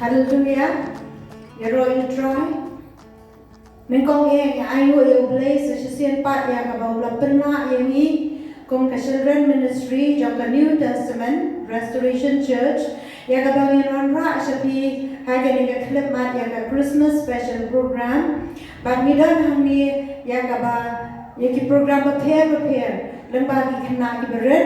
Hallelujah. You're going to try. Mình con nghe cái ai ngồi ở place sẽ xin pat ya cái bảo là bên na yang hi con cái children ministry trong cái New Testament Restoration Church ya cái bang yang on ra sẽ bị hai cái clip mat ya cái Christmas special program. But ni dan hang ni ya cái ba ya cái program prepare lần ba cái khana cái berat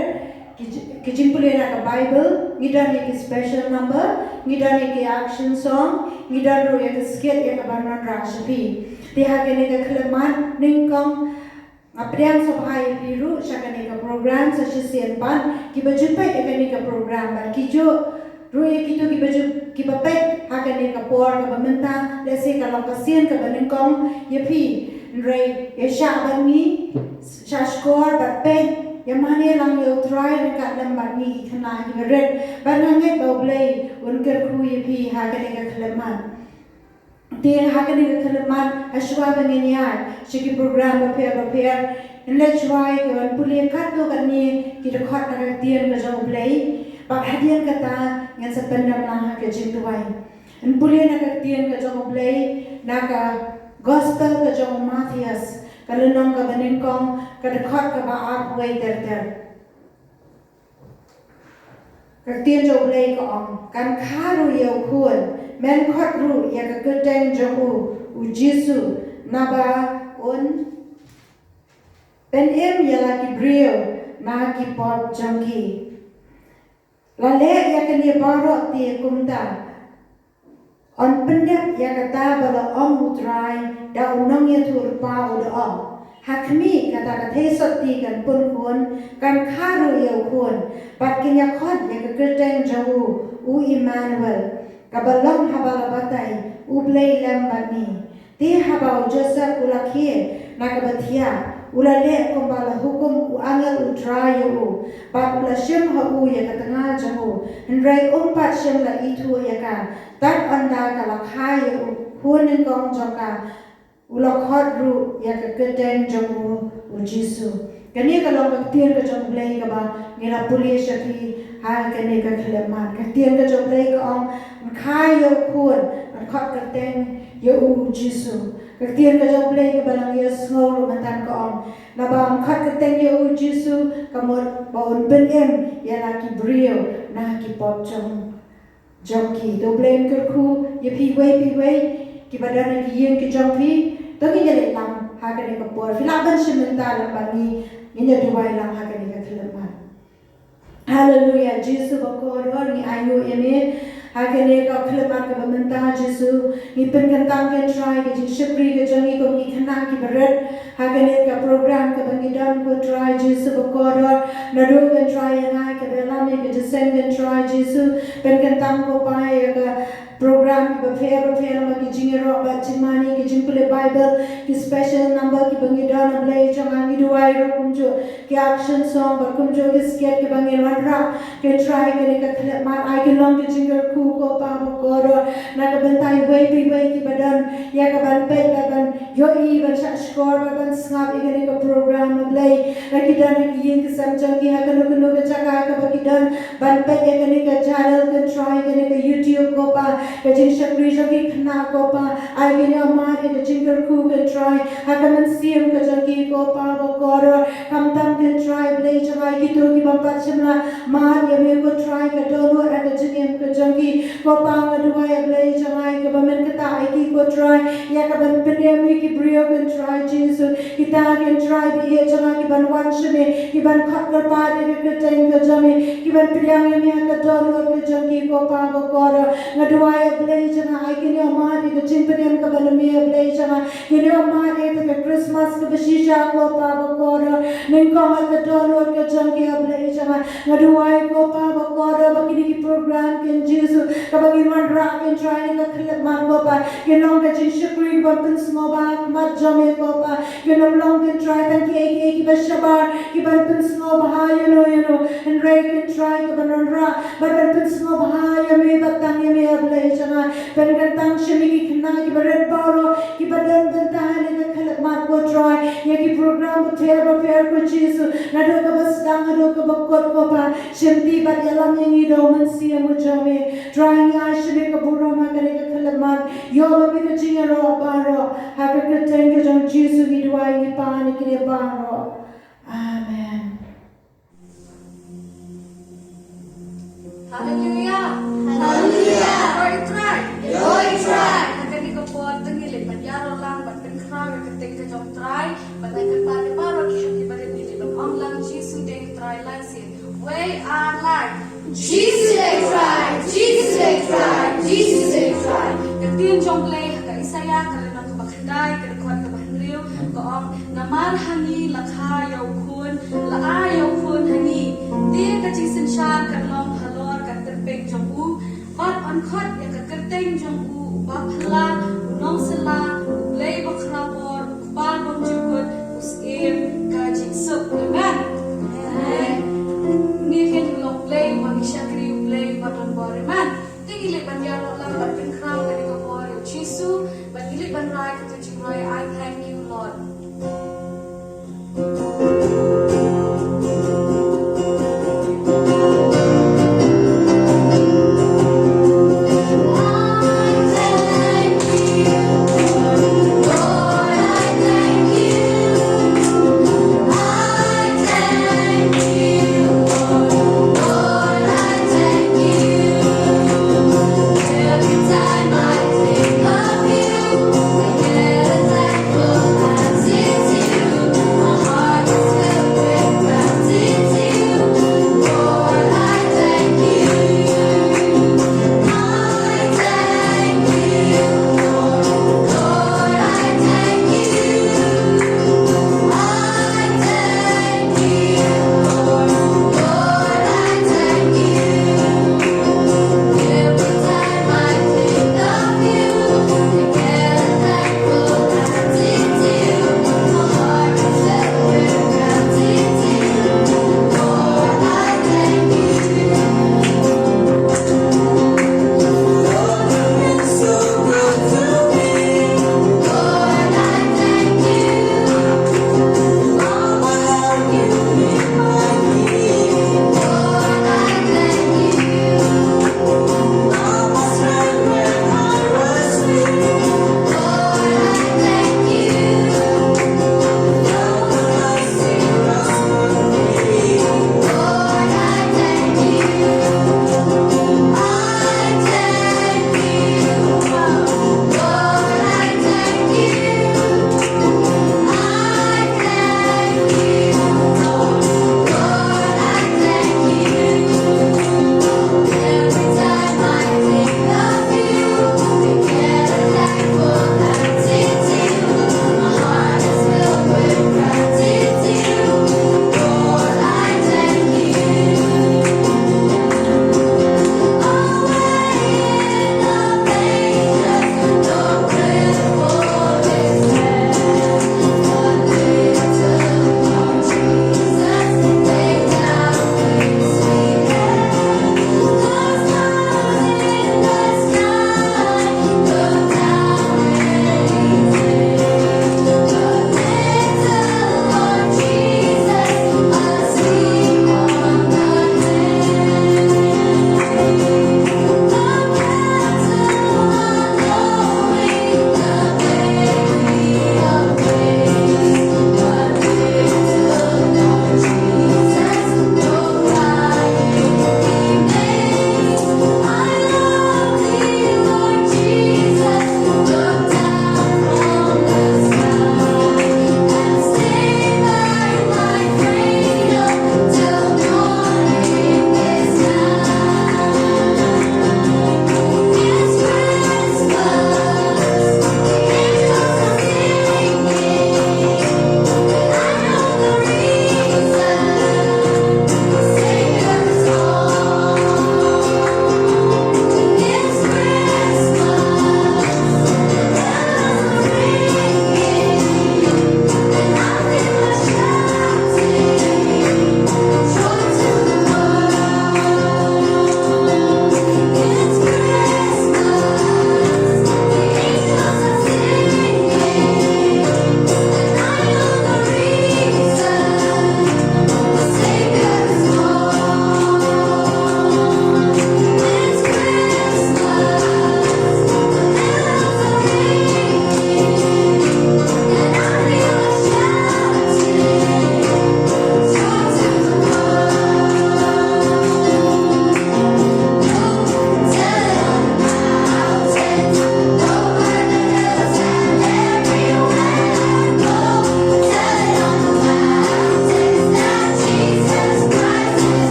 cái jingpulena cái Bible ni dan ya cái special number ni dan ya cái action song ni dan ro ya cái skit ya cái ban ra sẽ bị dia kene ke keleman ningkong apriang sabhai biru shakane ke program sesisian pan ki bajumpai kene ke program ban kijo ruye kito ki bapet hakane ke por ke bamenta lese kalau kasien ke ningkong yepi nrei yesha ban ni shashkor bapet yamane lang yo try dekat lembar ni kena iberet ban ngai boblei unker ku yepi hakane ke keleman dia hakani ke keleman aswa bengenian segi program prepare and let's try ke pulian kat tu kan ni kita khot nak tian ke jauh play bab hadian kata yang sependam lah ke jintuai and pulian nak tian ke jauh play nak gospel ke jauh Matthias kalau nong ke beningkong ke khot ke ba art way ter các tiên châu lây cọng can khá ru yêu khuôn men khót ru ya các cơ tên châu u Giêsu naba un ben em ya la ki brio na ki pot jangki la le ya ka ni baro ti kumta on pendap ya kata bala om utrai da unong ya tur pa u da om hakmi kata kata soti kan pun kun kan kharu yau kun pat kinya khot ya ka kerteng jawu u Emmanuel kabalong habala batai u blei lam bani ti habau Joseph ulakhie nakabathia ulale kumbala hukum u angal utrai u pat ula shim ha u ya katanga jawu nrai umpat shim la itu ya ka tat anda kala khai u hunin kong joka ulah khot ru ya ke kedeng jamu Giêsu kini kalau ketian ke jom play ke ba ngira pulis jadi hal kini ke keleman ketian ke jom play ke om khai yo kun khot kedeng yo Giêsu ketian ke jom play ke balang yo ngol mantan ke om na ba khot kedeng yo Giêsu kamot baun ben em ya la ki brio na ki pot jom ki do blame ke khu ye pi wei ki badan ki yen ki jong pi to ki jale lam ha ka ne ka por filaban shimenta lam bani nya duwai lam ha ka ne ka khilaman hallelujah Jesu ba ko ro ni ayu eme ha ka ne ka khilaman ka bamenta Jesu ni pen kan tang kan try ke jing shipri ke jangi ko ki khana ki barat ha ka ne ka program ka bangi dam ko try Jesu ba ko ro na do kan try nga ka belam ke descend kan try Jesu pen kan tang ko pa ka program ki prepare ma ki jingero ba chimani ki jingpule Bible ki special number ki bangida na blai changa ni duai ro kumjo ki action song ba kumjo ki skit ki bangi ranra ki try ki ka khle ma ai ki long ki jinger ku ko pa ko ro na ka bentai wei ki badan ya ka ban pe ban yo I ban sha score ba ban snap ki ka program na blai na ki dan ki yin ki sam chang ki ha ka no ka chaka ka ba ki dan ban pe ki ka channel ka try ki ka YouTube ko pa kajing shakri jagi khna ko pa ai ge na ma ke jinger ku ke try hakaman siam ka jagi ko pa ko kor kam tam ke try blai jagai ki to ki bam pat chimla ma ye me ko try ka dono at jingem ka jagi ko pa ga duai blai jagai ke bamen ka ta ai ki ko try ya ka ban penem ki brio ke try Jesus kita ke try bi ye jagai ki ban wan shme ki ban khat ka pa de ke teng ka jame ki ban priang ye me ka dono ke jagi ko pa ko kor ga duai blai jana ai kini amari ke chimpeniam ka balami blai jana kini amari ke Christmas ke beshisha ko pa ko ning ko ka dono ke jangi blai jana ngaduai ko pa ko bakini ki program ke Jesus ka bagi man ra ke try ka khilap man ko pa ke long ke shukri ko tin smoba mat jame ko pa ke long ke try tan ki bashabar ki ban tin smoba ha you know and right ke try ka ban ra ban tin smoba ha ya me batang ya me blai jana pen kan tang shimi ki khna ki barat paro ki badan banta ne ka khalak mat ko try ya ki program ko prepare ko Jesus na do ka bas dang do ka bakot ko pa shimti bat yalam yang i do man siam mo jame trying nga shine ka buro ma kare ka khalaman yo ma bi ka chinga ro ba ro ha ka ka teng ka jong Jesus gi dua ni pa ni kire ba ro. Amen. Hallelujah. Hallelujah. Glory try. Glory try. Kani ko po tengili magyaro lang bat kan kraw ka teng ka jong try bat ay kan pa paro ki ki bare dili bat ong lang Jesus day try lang sin. We are like Jesus day try. Jesus day try. Jesus day try. Katin jong play ka isaya ka rin ang kabakday ka kuan ka bahnriyo ko ong namarhangi lakha yaw kun laayaw kun hangi. Di ka jisin siya kan long halor kan terpek jong u bat on khot ya ka kerteng jong u bapla unong sela play bakrapor bal bong jukut usim ka jiksuk. Amen. Ni kan long play bang syakri play baton bore man tingili banjaro lang bat kan kraw ka ko bore chisu bagili ban rai ka jingrai. I thank you Lord. Every time I think of you, I get as thankful as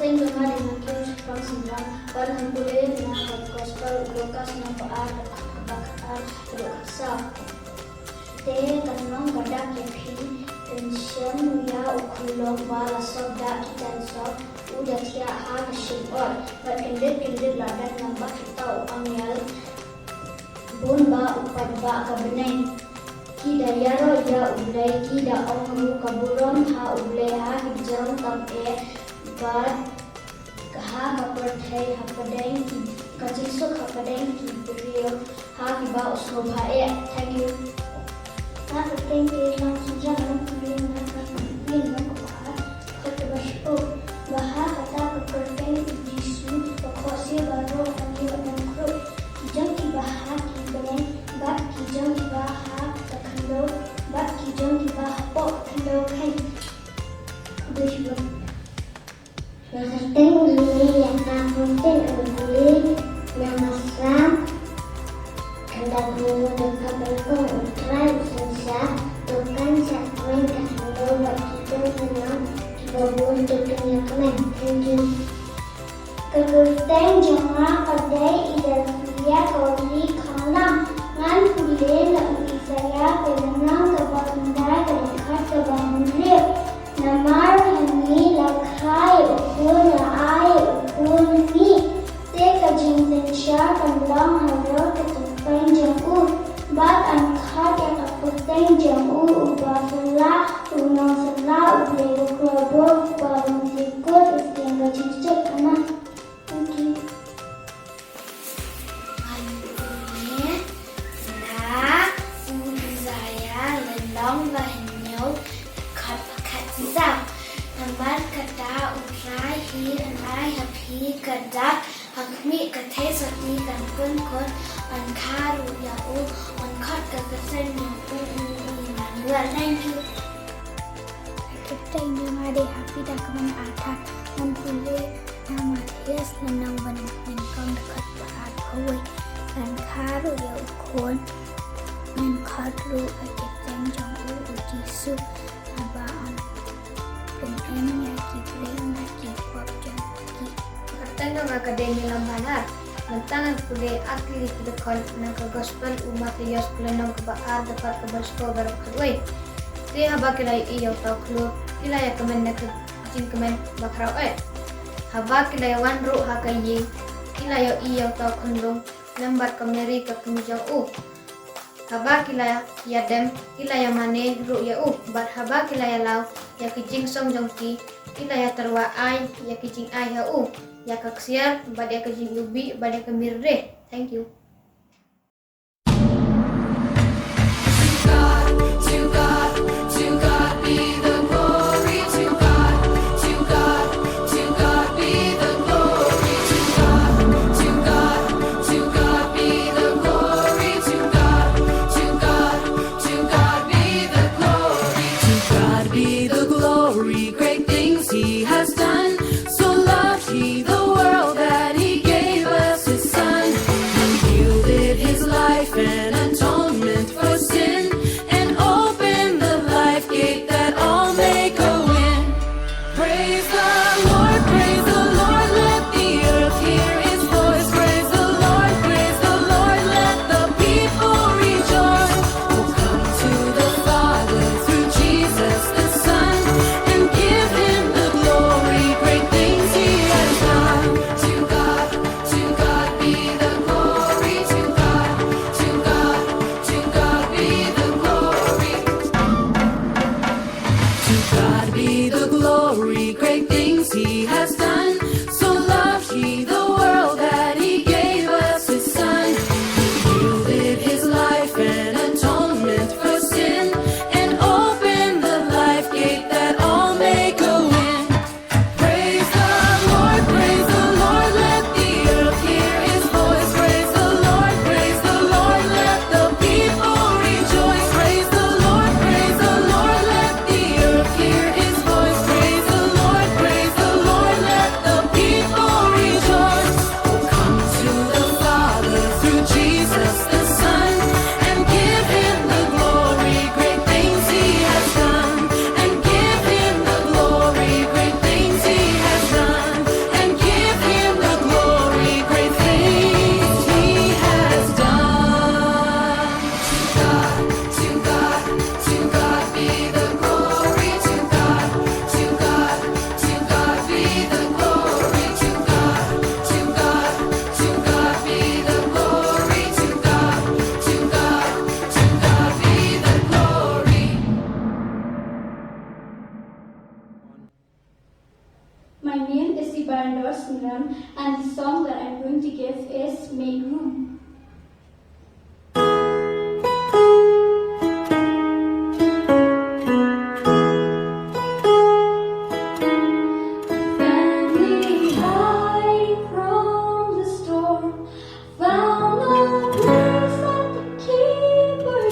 Tem dengan kius pangsilang Barang boleh na gospel Lukas na paar Bakar Lukasa Te kanong gadak yapi Tension ya ukulong Bala sobda kitan sob Udah tiap hari syibot Bat kendit ladan nampak kita uangyal Bun ba upat ba kabenay Kida yaro ya ublay Kida ongru kaburon ha ublay ha hijau tam Bat ha kaperthai ha padeng ki kachisuk ha padeng ki brio ha hiba uslo bhae. Thank you. Na thank you lang sejak lang kuliah na kapilin na kupat katbaspo baha kata kaperthai jisu pakhosi baro hanyo nangkro kijang ki baha ki beneng bat kijang ki baha takhando bat kijang ki baha po khando khai deshbo Nasastem guli yang nakuntin guli yang masam hendak gulu dekat berkong utrai sensa bukan sakwen kahlo waktu senang babun tutunya kemen. Thank you. Kegurteng jangka kadai idalfiya kauli khanam ngan guli lang isaya penang kebandai dekat kebandai namar hani lakhai ukun ai ukun ni te kajing tensya kandang haro ketupai jamu bat angkat yang kaputeng jamu ubahula unang sela ublego klobo balong sikut istiang kajing cek kana. Thank you. Alhamdulillah na saya lelong bahenyo Zam Namar kata utrai hi anai hapi kata hakmi kathe satni kankun kon ankaru ya u ankhat kakasen Emmanuel. Thank you. Kita ini ada happy dah kemen atas menpule nama Yes menang menkong dekat baat kawai ankaru ya ukon menkhatru akiteng jong u ujisu abaan Penting ya kipling na kipop jangki. Katandong akademi lambanar. Mentangan pulih akli kedekon nang ke gospel umat Yos pulanong kebaar dapat ke basko garap kadway. Dia haba kilay iyo tau klub kilay kemen na kejing kemen bakraw Haba kilay wanru hakayi kilay iyo tau kundong lambat kemeri ke kemijang Haba kilaya yadem kilaya mane ru ya bat haba kilaya lau ya kijing song jongki kilaya terwa ai ya kijing ai ha ya kaksiar bad ya kijing ubi bad ya kemirre. Thank you.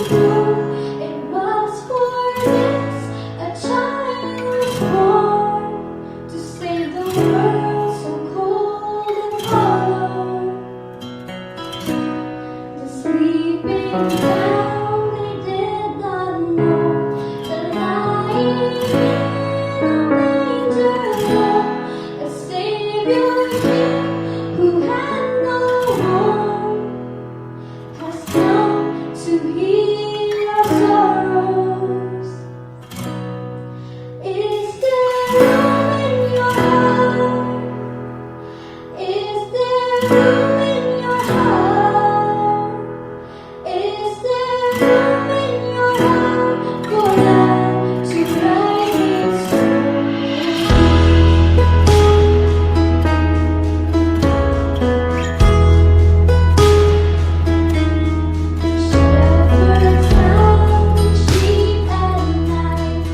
true. It was for this a child was born to save the world so cold and hollow. The sleeping town, they did not know the lying in a manger lay a Savior King who had no home, has come to heal our sorrows. Is there room in your heart? Is there room in your heart? Is there room in your heart for God to write His story? Shepherds hound sheep at night,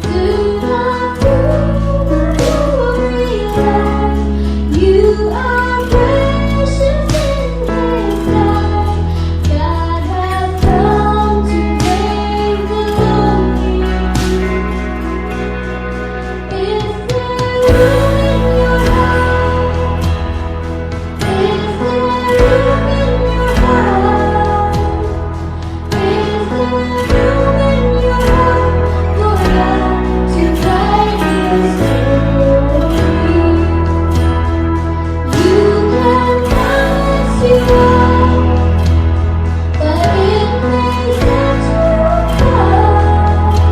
do not move the glory light. You are precious in His sight. God has come to save the lonely. Is there room in your heart? Is there room in your heart? Is there room in your heart for God to write His story? You can promise you will, but it may set you apart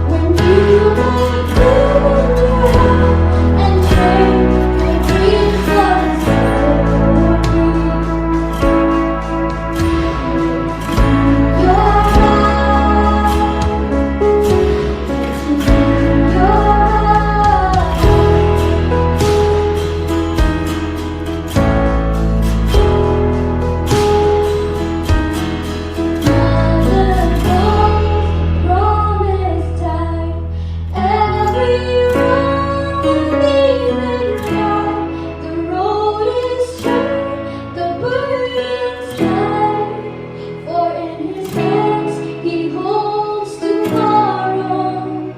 when you make room in your heart and share the dreams of story. Your promised time, every road will be made right. The road is straight, the burden light. For in His hands He holds tomorrow.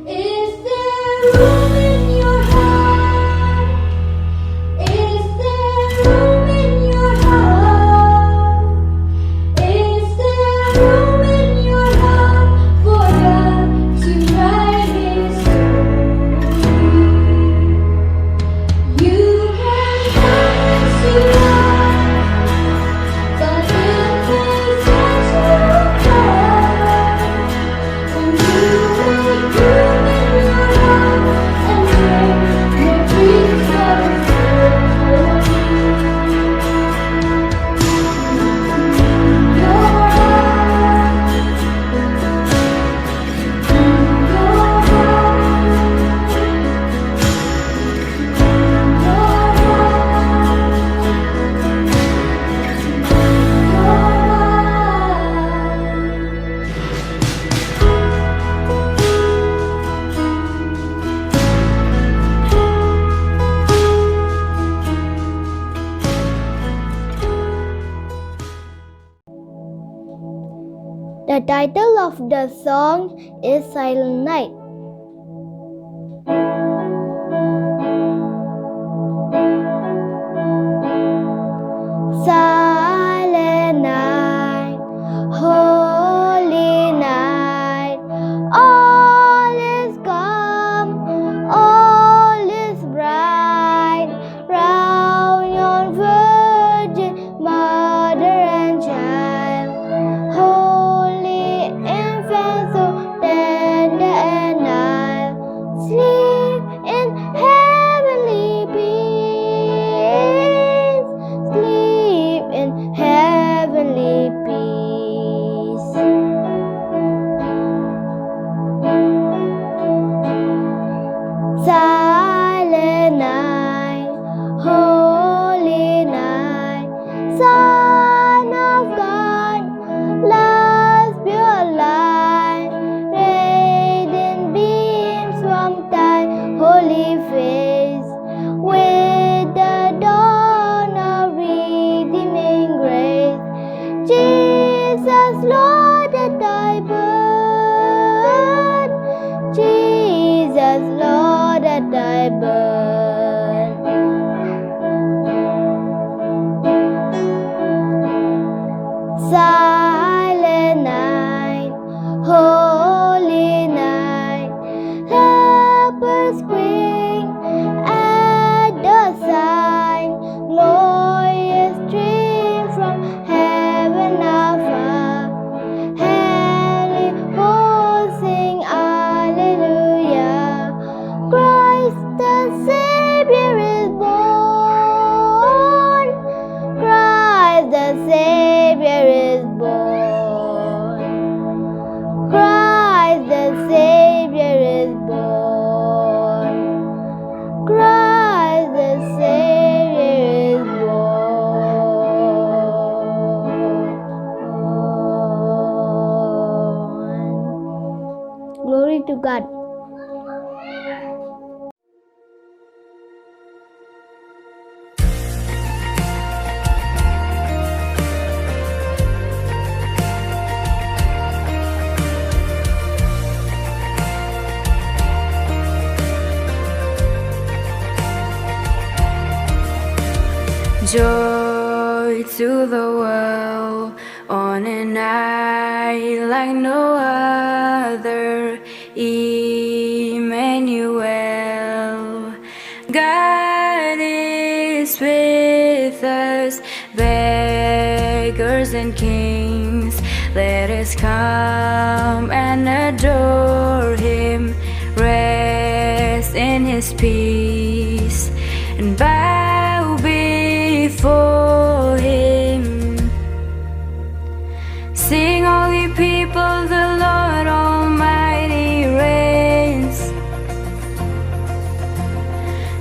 Is there room in your heart? Is there room in your heart? Is there room in your heart for God to write His story? You can promise you will, but it may set you apart when you make room in your heart and share your dreams of The title of the song is Silent Night. Silent night, holy night, all is calm, all is bright, round yon virgin mother and child, holy infant so tender and Jesus, Lord, that I burn. Jesus, Lord, that I burn. Silent night, holy night, helpers quick at the sign, glorious stream from heaven afar, heavenly hosts sing Alleluia. Christ the Savior is born. Christ the Savior is born. Christ the Savior is born. Christ the Savior is born. Glory to God. Joy to the world on a night like no other, Emmanuel. God is with us, beggars and kings. Let us come and adore Him, rest in His peace, and bow before Him. Sing, all ye people, the Lord Almighty reigns.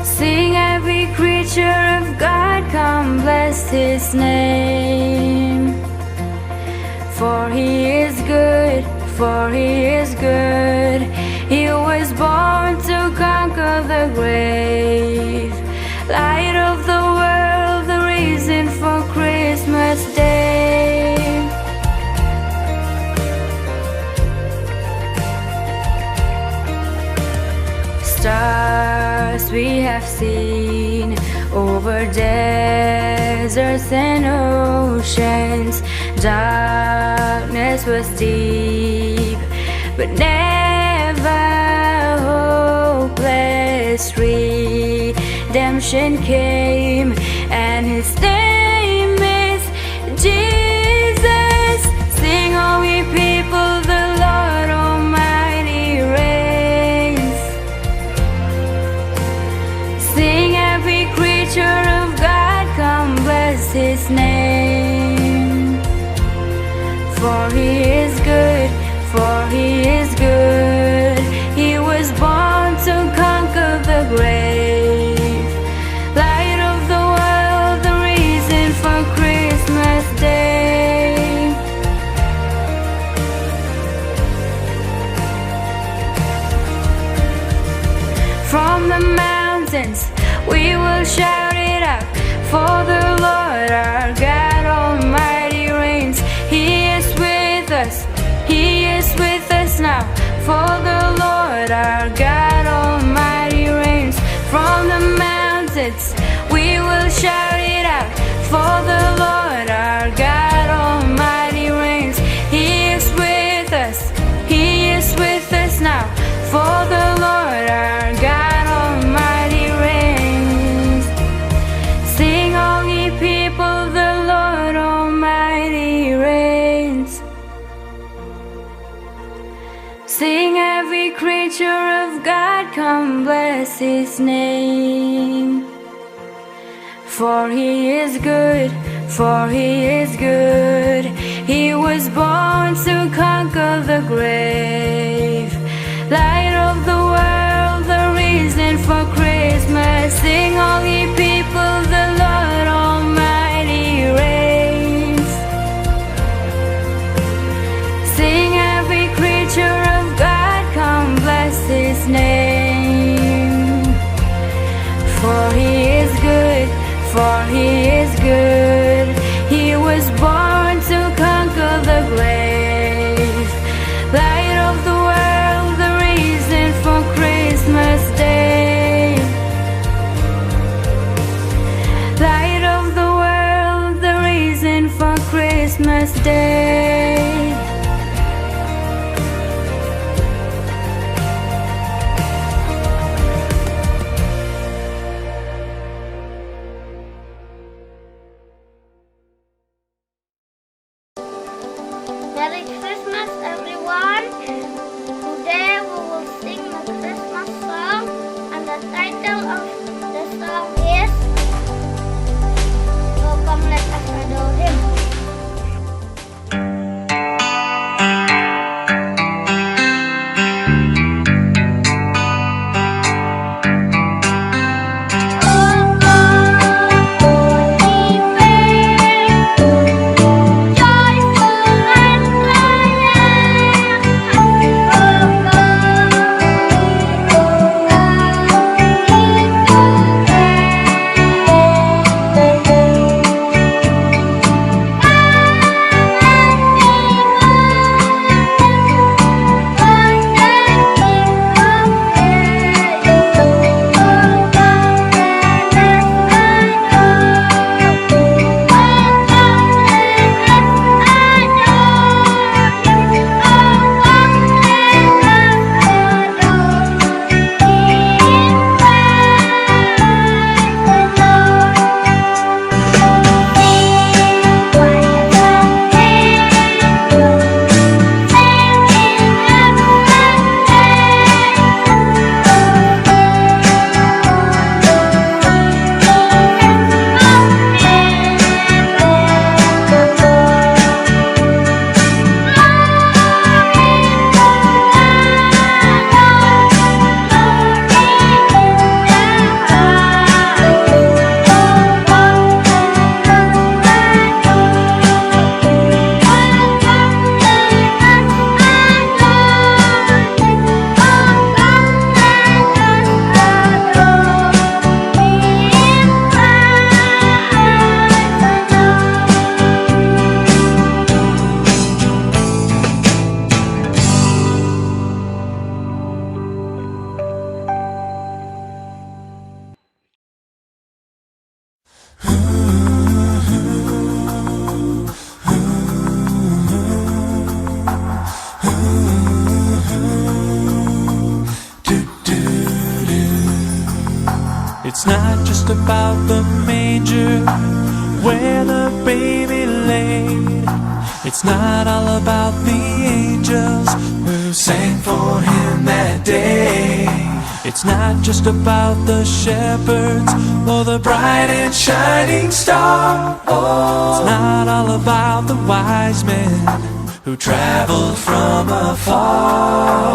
Sing, every creature of God, come bless His name. For He is good, for He is good. He was born to conquer the grave, light of the world, the reason for Christmas Day. Stars we have seen over deserts and oceans. Darkness was deep, but never hopeless. Redemption came, and His name is Jesus. Sing, all ye people, the Lord Almighty reigns. Sing, every creature of God, come bless His name. For He is good, for He is good. He was born to conquer the grave, light of the world, the reason for Christmas Day. From the mountains we will shout it out, for the Lord our God Almighty reigns. He is with us, He is with us now, for the Lord our God Almighty reigns. From the mountains we will shout it out, for the Lord our God Almighty reigns. He is with us, He is with us now, for the Lord our God Almighty reigns. Sing, all ye people, the Lord Almighty reigns. Sing, every creature of God, come bless His name. For He is good, for He is good. He was born to conquer the grave, light of the world, the reason for Christmas. Sing, all ye people, the Lord Almighty reigns. Sing, every creature of God, come bless His name. For He is good, for He is good. He was born to conquer the Christmas Day. Merry Christmas, everyone. Today we will sing a Christmas song, and the title of the song is "So Come Let Us Adore Him." It's not just about the manger where the baby laid. It's not all about the angels who sang for him that day. It's not just about the shepherds or the bright and shining star. Oh, it's not all about the wise men who traveled from afar.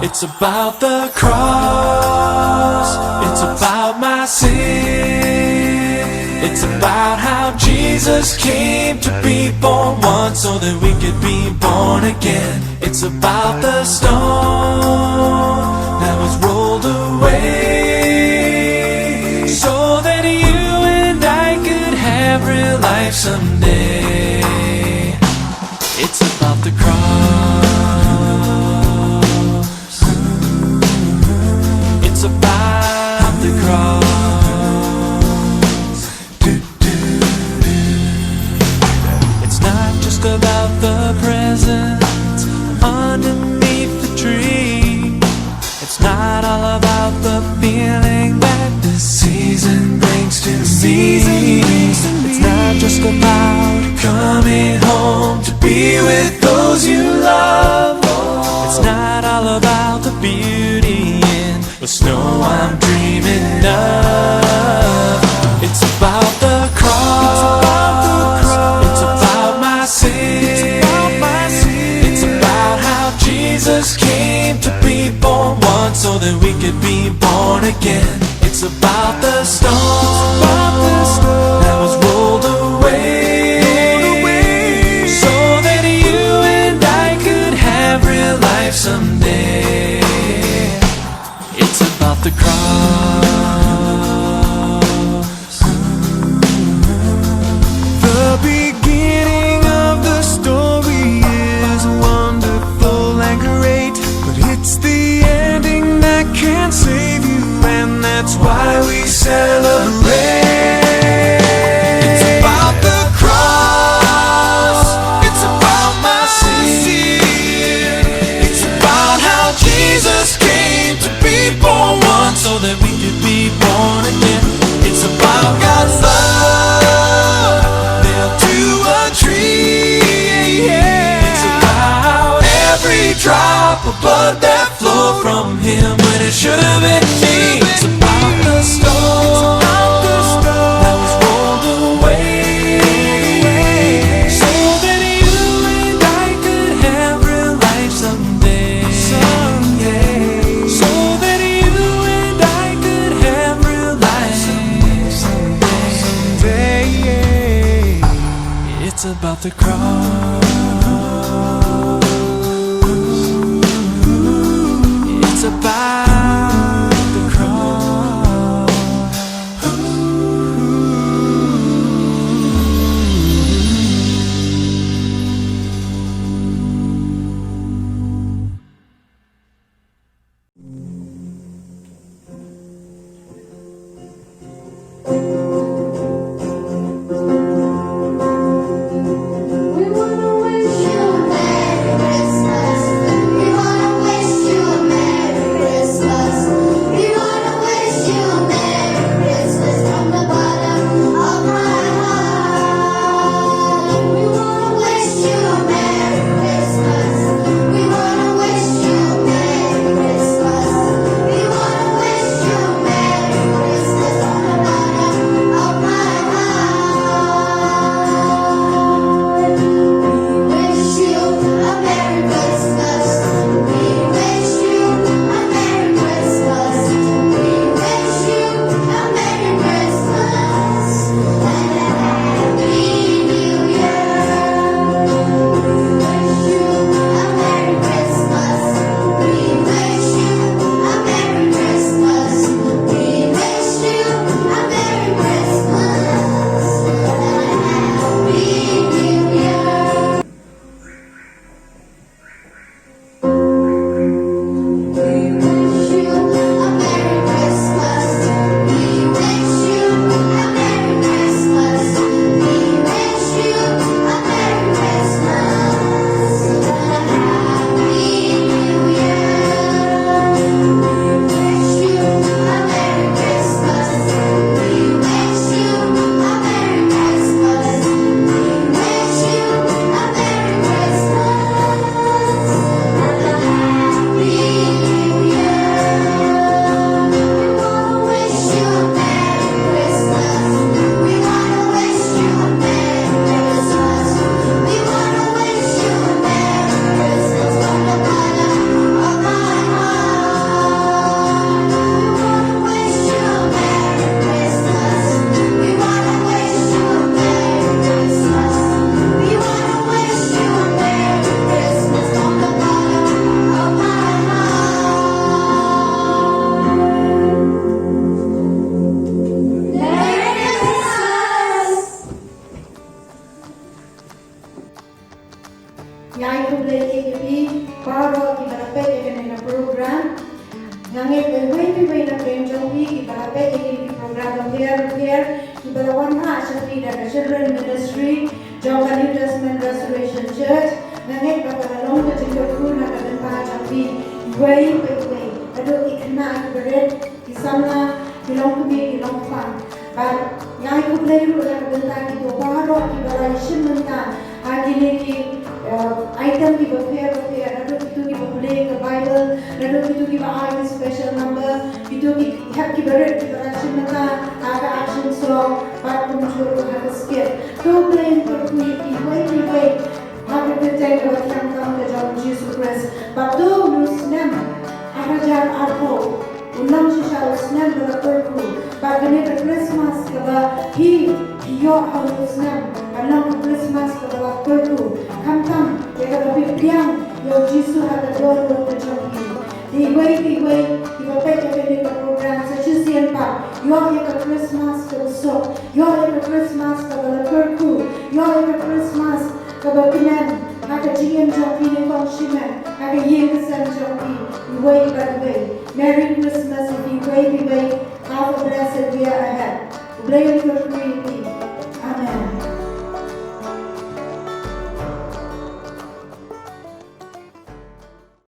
It's about the cross. It's about my sin. It's about how Jesus came to be born once so that we could be born again. It's about the stone that was rolled away so that you and I could have real life someday. It's about the cross. It's about the cross. It's not just about the presents underneath the tree. It's not all about the feeling that this season brings to me. It's not just about coming home to be with those you love. It's not all about the beauty in the snow I'm dreaming of. It's about the cross. It's about my sin. It's about how Jesus came to be born once so that we could be born again. It's about the stone that was rolled away so that you and I could have real life someday. It's about the cross. The beginning of the story is wonderful and great, but it's the ending that can save you, and that's why we drop of blood that flowed from him when it should have been me. It's about the storm that was rolled away, so that you and I could have real life someday. So that you and I could have real life someday. It's about the cross. It's about the cross. We wanna wish you a Merry Christmas. We wanna wish you a Merry Christmas. We wanna wish you a Merry Christmas from the bottom of my heart. We wanna wish you a Merry Christmas. We wanna wish you a Merry Christmas. We wanna wish you a Merry Christmas from the bottom of my heart. Wish you a Merry Christmas. We wish you a Merry Christmas. We wish you a Merry Christmas and a Happy New Year. Wish you a Merry Christmas. We wish you a Merry Christmas. We wish you a Merry Christmas and a Happy New Year. We wish you a Merry Christmas. We wish you a Merry Christmas. We wish you a Merry Christmas and a Happy New Year. We wish you a Merry Christmas. We wish you a Merry Christmas. We wish you a Merry Christmas and a Happy New Year. We wanna wish you a Merry Christmas. We wanna wish you a Merry Christmas. We wanna wish you a Merry Christmas from the bottom of my heart. We wanna wish you a Merry Christmas. We wanna wish you a Merry Christmas. We wanna wish you a Merry Christmas from the bottom of my heart. Merry Christmas. Yang kublay ibi paro ibarape ikene na program ngangit way na penjohi ibarape ikene program here ibarawan ha shakti da children ministry Jogga New Testament Restoration Church ngangit bakalong ka jingku na kadanta jambi way ado ikna iberet isama bilong kumi bilong fan but yang kublay ru da kadanta ki do paro ibarai shimanta agile ki item की बफेयर रटो कितु की बफले का Bible रटो कितु की Bible special number कितु की हैप की बरेट की बराशन नका आगा action song बात को मुझे को हर स्किप तो प्लेन पर कोई की way आगे के टाइम को हम काम के जाओ जीसस क्राइस्ट बातो नुस्नम आगा जार आको उन्नम शिशा उसनम बरकरकु बागने का क्रिसमस का ही यो हाउसनम along Christmas ka balakurku kamtam ya ka bibiang yo Jisu hada don don ka jogi di way di bapay ka ka program sa Chisian pa yo ya ka Christmas ka so yo ya ka Christmas ka balakurku yo ya ka Christmas ka bakinan hada jian jogi ni kong shiman hada yin ka san jogi way by way Merry Christmas and be way have a blessed year ahead. Blame your community.